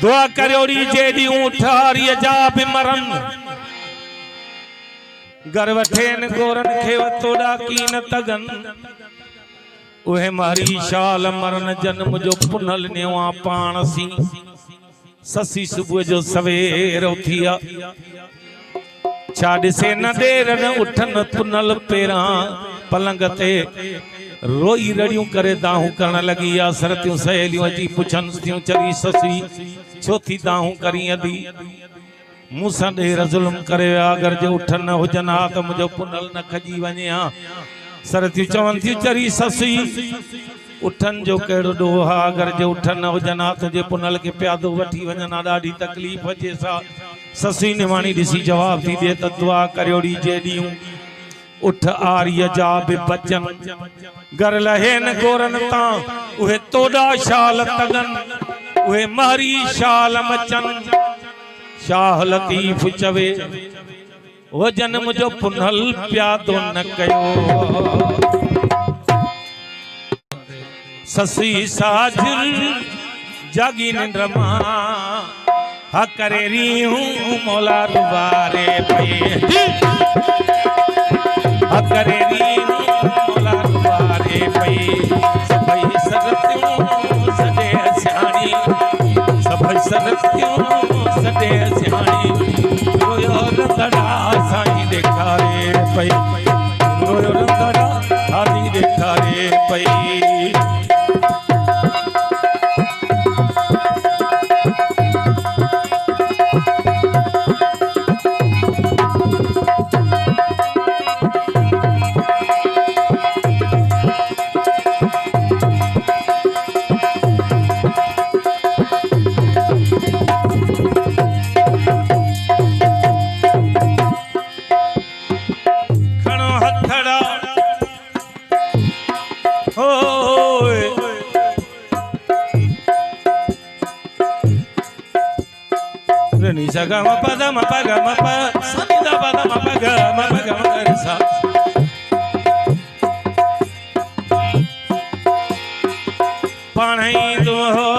दुआ करोड़ी जेडी उठारी जा बिमरन गर्वठेन गोरन खे वतोड़ा कीन तगन उहे मारी शाल मरन जन्म जो पुनल नेवा पाण सी ससी सुबह जो सवेर उथिया छा दिसे न देर न उठन पुनल पेरा पलंग ते रोई रड़ियों करे दाहू करण लगी आ सरतियों सहेलियों अची पुछन थियूं चरी ससी छो थी दाहू करी अदी मूसा देर जुल्म करे अगर जो उठन न हुजन हा त मुझो पुनल न खजी वने हा सरतियों चवन थियूं चरी ससी उठन जो केड़ो डोहा अगर जो उठन न हुजन हा तुझे पुनल के प्यादो वठी वञन हा ॾाढी तकलीफ़ जे सा ससी निवाणी दिसी जवाब थी दे त दुआ करोड़ी जेडियूं उठ आर्य जा बि बचन घर लहेन गोरन ता उहे तोड़ा शाल तगन उहे महरी शाल मचन शाह लतीफ चवे वो जन्म जो पुनल प्यादो न कयो ससी साजिर जागी निंद्र मां हा करे री हूँ मौला दुबारे पे हा करे री हूँ मौला दुबारे पे सभई सरतियों सदे सियाणी सभई सरतियों सदे सियाणी रोयो रंधड़ा साईं ॾेखारे पई रोयो रंधड़ा हादी ॾेखारे पई Saga mapada mapaga mapa sanida pada mapaga marisa पानी दोत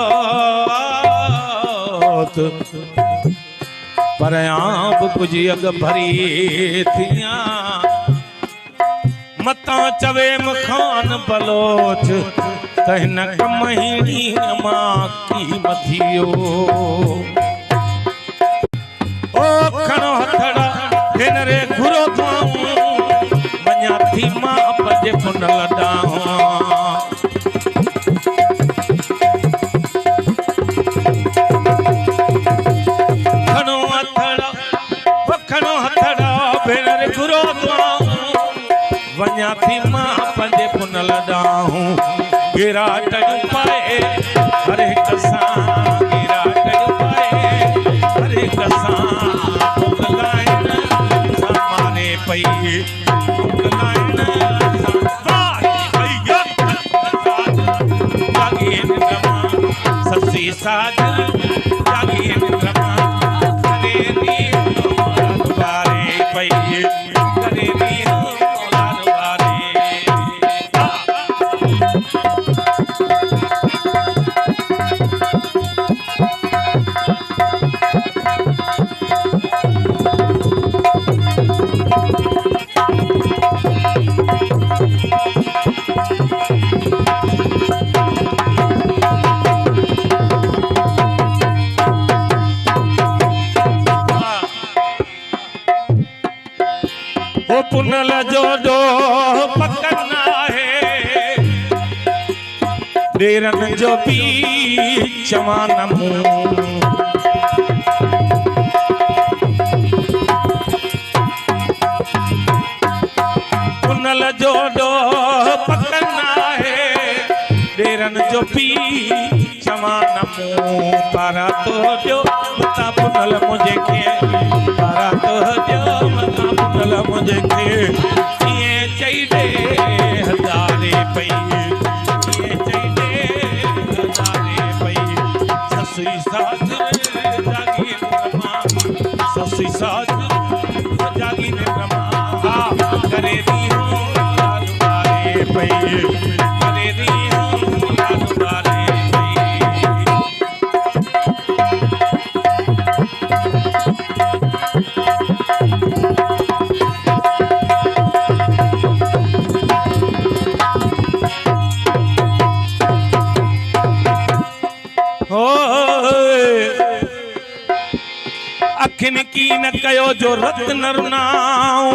पर आप कुछ अग भरी थिया मता चवे मखान बलोच तहन कमहिनी मां की मथियो खणो हथड़ा हिन रे घुरो थाऊं वञा थी मां पजे पुनल ॾांहुं खणो हथड़ा भेण रे घुरो थाऊं वञा थी मां पजे पुनल ॾांहुं गिरा टॼ पाए हर हिक सां गिरा टॼ पाए हर हिक सां पई ससी साजन जागी रमा करे नी दुबारे पई करे नी दुबारे पुनल जो दो पकड़ना है डेरन जो पी चवान पुनल जो दो पकड़ना है डेरन जो पी चवान पारा तो जो मता पुनल मुझे के पारा तो जो मता पुनल मुझे के ये चाहिए हजारे पई ये चाहिए हजारे पई ससी साज जागी रमा ससी साज जागी रमा करे दी हूँ दुबारे पई करे दी हूँ दुबारे पई अखिन की न कयो जो रत नरनाऊ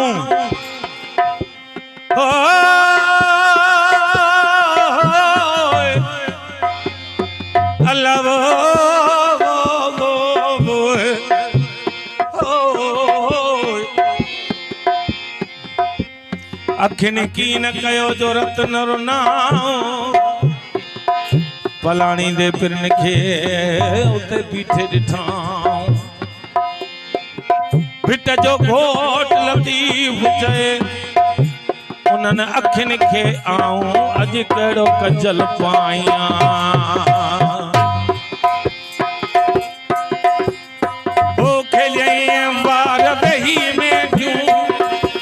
अल्लाह अखिन की न कयो जो रत नरनाऊ पलाणी दे पिरन खे उते बीठे ॾिठाऊं भिट जो घोट लतीफ चए उन्हनि अखियुनि खे आऊं अॼु कहिड़ो कजल पायां हो खेलियईं वार वेही में जूं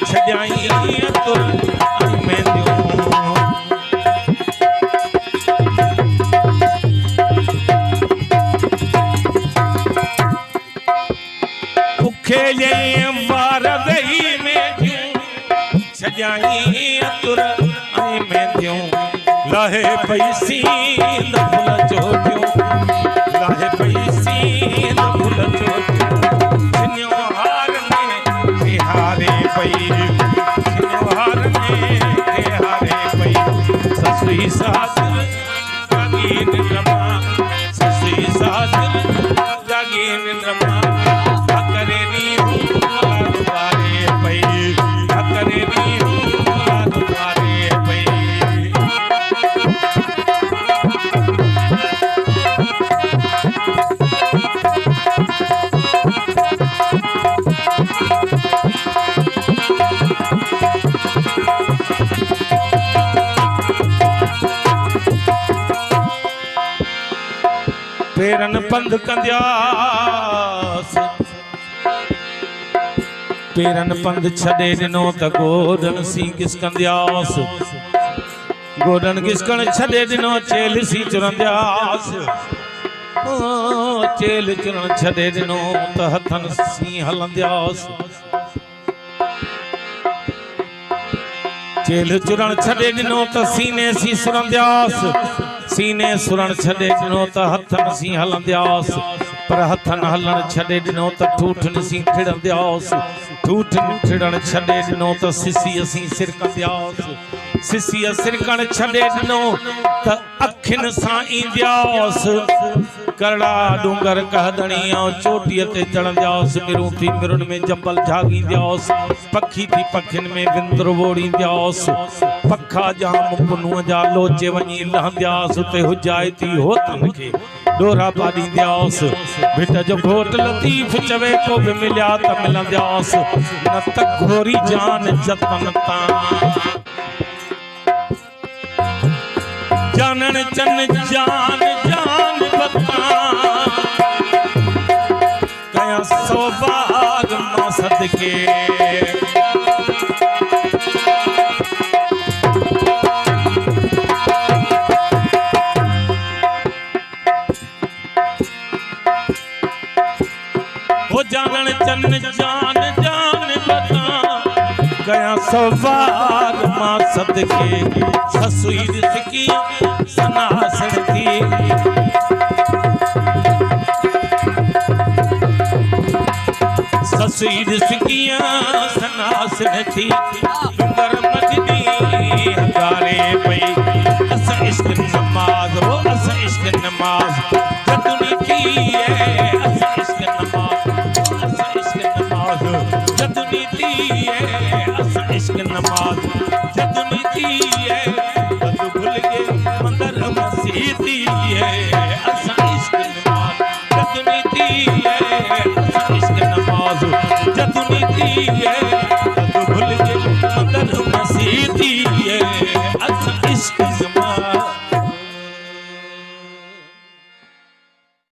छॾियईं तुर में जूं खेलियईं वार वेही में जूं छॾियईं तुर में जूं लाहे पई सींद फुल चोटियूं लाहे पई सींद फुल चोटियूं छिनियो हार में बिहारे पई छिनियो हार में बिहारे पई ससुई सासुर जागी निंद्रमा ससुई सासुर जागी निंद्रमा पेरन पंध कंदियास पेरन पंध छॾे ॾिनो त गोॾन सी घिसकंदियास गोॾन घिसकण छॾे ॾिनो चेल सी चुरंदियास चेल चुरण छॾे ॾिनो त हथन सी हलंदियास चेल चुरण छॾे ॾिनो त सीने सी सुरंदियास सीने सुरण छॾे ॾिनो त हथन सी हलंदियास पर हथन हलण छॾे ॾिनो त ठूठन सी ठिड़ंदियास ठूठन ठिड़ण छॾे ॾिनो त सिसीअ सी सिरकंदियास सिसीअ सिरकण छॾे ॾिनो त अखियुनि सां ईंदियास करड़ा डूंगर कहदणी चोटीअ ते चढ़ंदियास मिरूं थी मिरुनि में जंबल झागींदियास पखी थी पखियुनि में विंदुर वोड़ींदियास पखा जाम पुनूअ जा लोचे वञी लहंदियास उते हुजाए थी होतन खे डोरा पाॾींदियास भिट जो घोट लतीफ चवे को बि मिलिया त मिलंदियास न त घोरी जान जतन तां जानन चन जान जान बता कया सौ बाग मां सदके वो जानन चन जान जान बता गया सवार मां सदके ससुई रिज़की सनासण थी ससुई रिज़की सनासण थी डूंगर मजदी हजारे पई अस इश्क नमाज वो अस इश्क नमाज जतनी थी अस इश्क नमाज अस इश्क नमाज जतनी थी अस इश्क नमाज जतनी थी तद भूल गए मंदर मसीती अस इश्क नमाज जतनी थी अस इश्क नमाज जतनी थी